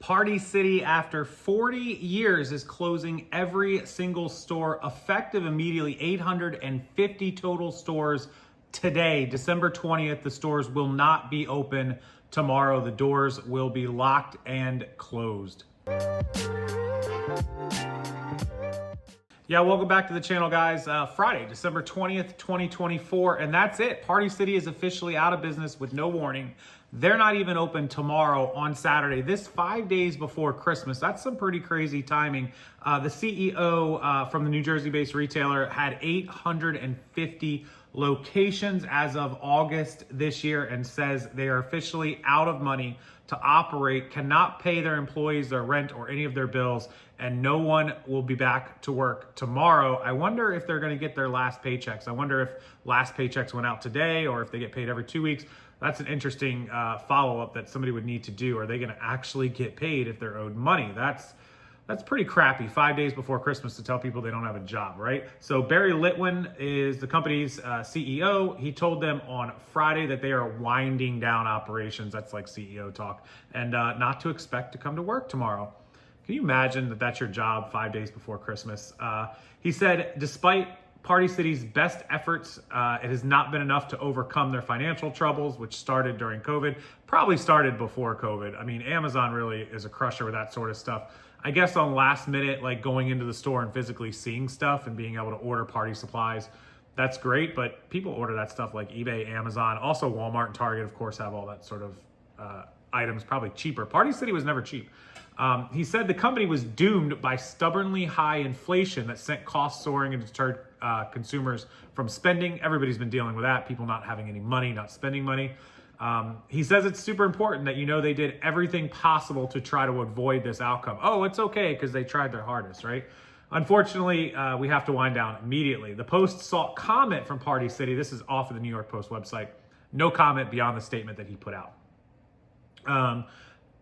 Party City, after 40 years, is closing every single store effective immediately. 850 total stores today, December 20th. The stores will not be open tomorrow. The doors will be locked and closed. Yeah, welcome back to the channel, guys. Friday, December 20th, 2024, and that's it. Party City is officially out of business with no warning. They're not even open tomorrow on Saturday. This 5 days before Christmas. That's some pretty crazy timing. The CEO from the New Jersey-based retailer had 850 locations as of August this year and says they are officially out of money to operate, cannot pay their employees their rent or any of their bills, and no one will be back to work tomorrow. I wonder if they're going to get their last paychecks. I wonder if last paychecks went out today or if they get paid every 2 weeks. That's an interesting follow-up that somebody would need to do. Are they going to actually get paid if they're owed money? That's pretty crappy, 5 days before Christmas, to tell people they don't have a job, right? So Barry Litwin is the company's CEO. He told them on Friday that they are winding down operations. That's like CEO talk. And not to expect to come to work tomorrow. Can you imagine that that's your job 5 days before Christmas? He said, despite Party City's best efforts, it has not been enough to overcome their financial troubles, which started during COVID, probably started before COVID. I mean, Amazon really is a crusher with that sort of stuff. I guess on last minute, like going into the store and physically seeing stuff and being able to order party supplies, that's great, but people order that stuff like eBay, Amazon, also Walmart and Target, of course, have all that sort of items, probably cheaper. Party City was never cheap. He said the company was doomed by stubbornly high inflation that sent costs soaring and deterred consumers from spending. Everybody's been dealing with that, people not having any money, not spending money. He says it's super important that they did everything possible to try to avoid this outcome. Oh, it's okay because they tried their hardest, right? Unfortunately, we have to wind down immediately. The Post sought comment from Party City. This is off of the New York Post website. No comment beyond the statement that he put out.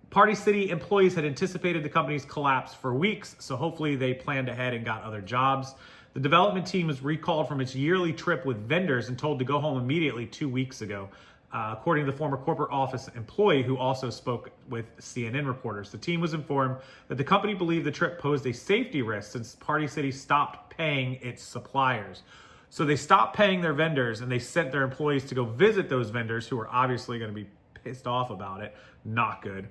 Party City employees had anticipated the company's collapse for weeks, so hopefully they planned ahead and got other jobs. The development team was recalled from its yearly trip with vendors and told to go home immediately 2 weeks ago, according to the former corporate office employee who also spoke with CNN reporters. The team was informed that the company believed the trip posed a safety risk since Party City stopped paying its suppliers. So they stopped paying their vendors and they sent their employees to go visit those vendors who were obviously going to be pissed off about it. Not good.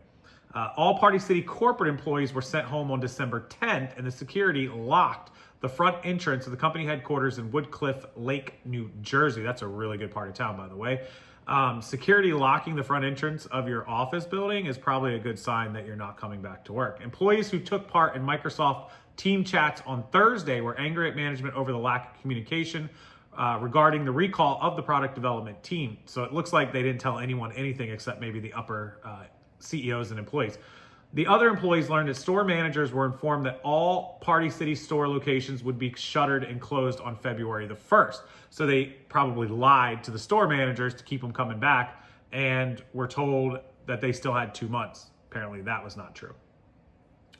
All Party City corporate employees were sent home on December 10th, and the security locked the front entrance of the company headquarters in Woodcliff Lake, New Jersey. That's a really good part of town, by the way. Security locking the front entrance of your office building is probably a good sign that you're not coming back to work. Employees who took part in Microsoft team chats on Thursday were angry at management over the lack of communication regarding the recall of the product development team. So it looks like they didn't tell anyone anything except maybe the upper CEOs and employees. The other employees learned that store managers were informed that all Party City store locations would be shuttered and closed on February the 1st. So they probably lied to the store managers to keep them coming back and were told that they still had 2 months. Apparently that was not true.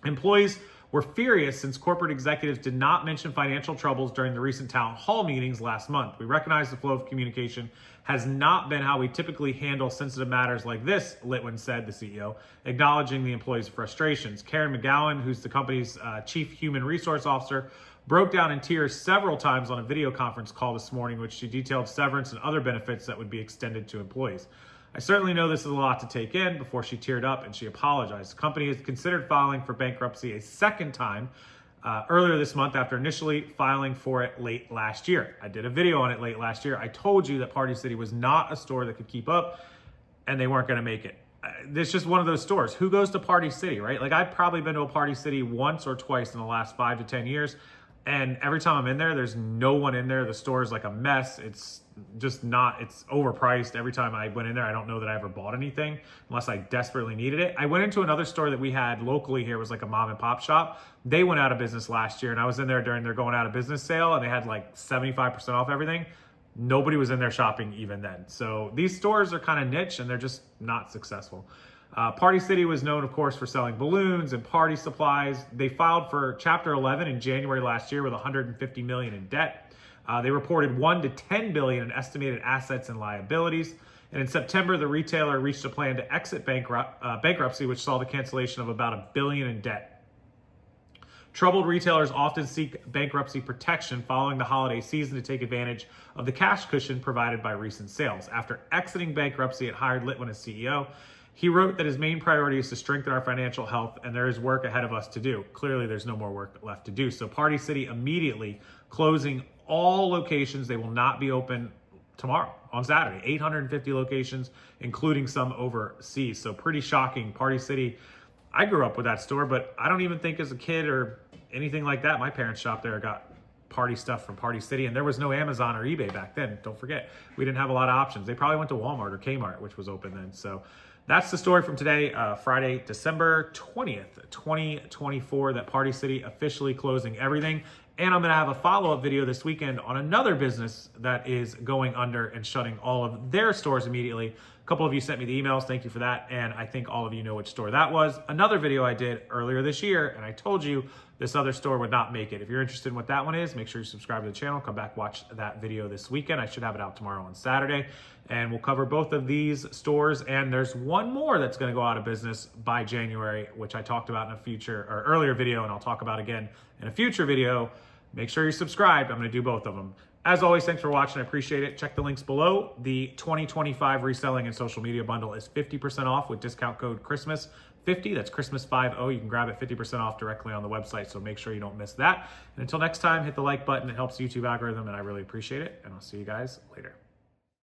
Employees were furious since corporate executives did not mention financial troubles during the recent town hall meetings last month. We recognize the flow of communication has not been how we typically handle sensitive matters like this, Litwin said, the CEO, acknowledging the employees' frustrations. Karen McGowan, who's the company's chief human resource officer, broke down in tears several times on a video conference call this morning, which she detailed severance and other benefits that would be extended to employees. I certainly know this is a lot to take in. Before she teared up and she apologized. The company has considered filing for bankruptcy a second time earlier this month after initially filing for it late last year. I did a video on it late last year. I told you that Party City was not a store that could keep up and they weren't going to make it. It's just one of those stores. Who goes to Party City, right? Like I've probably been to a Party City once or twice in the last 5 to 10 years. And every time I'm in there, there's no one in there. The store is like a mess. It's just not, it's overpriced. Every time I went in there, I don't know that I ever bought anything unless I desperately needed it. I went into another store that we had locally here. It was like a mom and pop shop. They went out of business last year and I was in there during their going out of business sale and they had like 75% off everything. Nobody was in there shopping even then. So these stores are kind of niche and they're just not successful. Party City was known, of course, for selling balloons and party supplies. They filed for Chapter 11 in January last year with $150 million in debt. They reported $1 to $10 billion in estimated assets and liabilities. And in September, the retailer reached a plan to exit bankruptcy, which saw the cancellation of about $1 billion in debt. Troubled retailers often seek bankruptcy protection following the holiday season to take advantage of the cash cushion provided by recent sales. After exiting bankruptcy, it hired Litwin as CEO. He wrote that his main priority is to strengthen our financial health, and there is work ahead of us to do. Clearly, there's no more work left to do. So Party City immediately closing all locations. They will not be open tomorrow on Saturday. 850 locations, including some overseas. So pretty shocking. Party City, I grew up with that store, but I don't even think as a kid or anything like that, my parents shopped there, got party stuff from Party City, and there was no Amazon or eBay back then. Don't forget, we didn't have a lot of options. They probably went to Walmart or Kmart, which was open then. So that's the story from today, Friday, December 20th, 2024, that Party City officially closing everything. And I'm gonna have a follow-up video this weekend on another business that is going under and shutting all of their stores immediately. A couple of you sent me the emails, thank you for that. And I think all of you know which store that was. Another video I did earlier this year, and I told you this other store would not make it. If you're interested in what that one is, make sure you subscribe to the channel. Come back, watch that video this weekend. I should have it out tomorrow on Saturday. And we'll cover both of these stores. And there's one more that's gonna go out of business by January, which I talked about in a future or earlier video, and I'll talk about again in a future video. Make sure you're subscribed. I'm gonna do both of them. As always, thanks for watching. I appreciate it. Check the links below. The 2025 reselling and social media bundle is 50% off with discount code Christmas50. That's Christmas50. You can grab it 50% off directly on the website, so make sure you don't miss that. And until next time, hit the like button. It helps the YouTube algorithm, and I really appreciate it. And I'll see you guys later.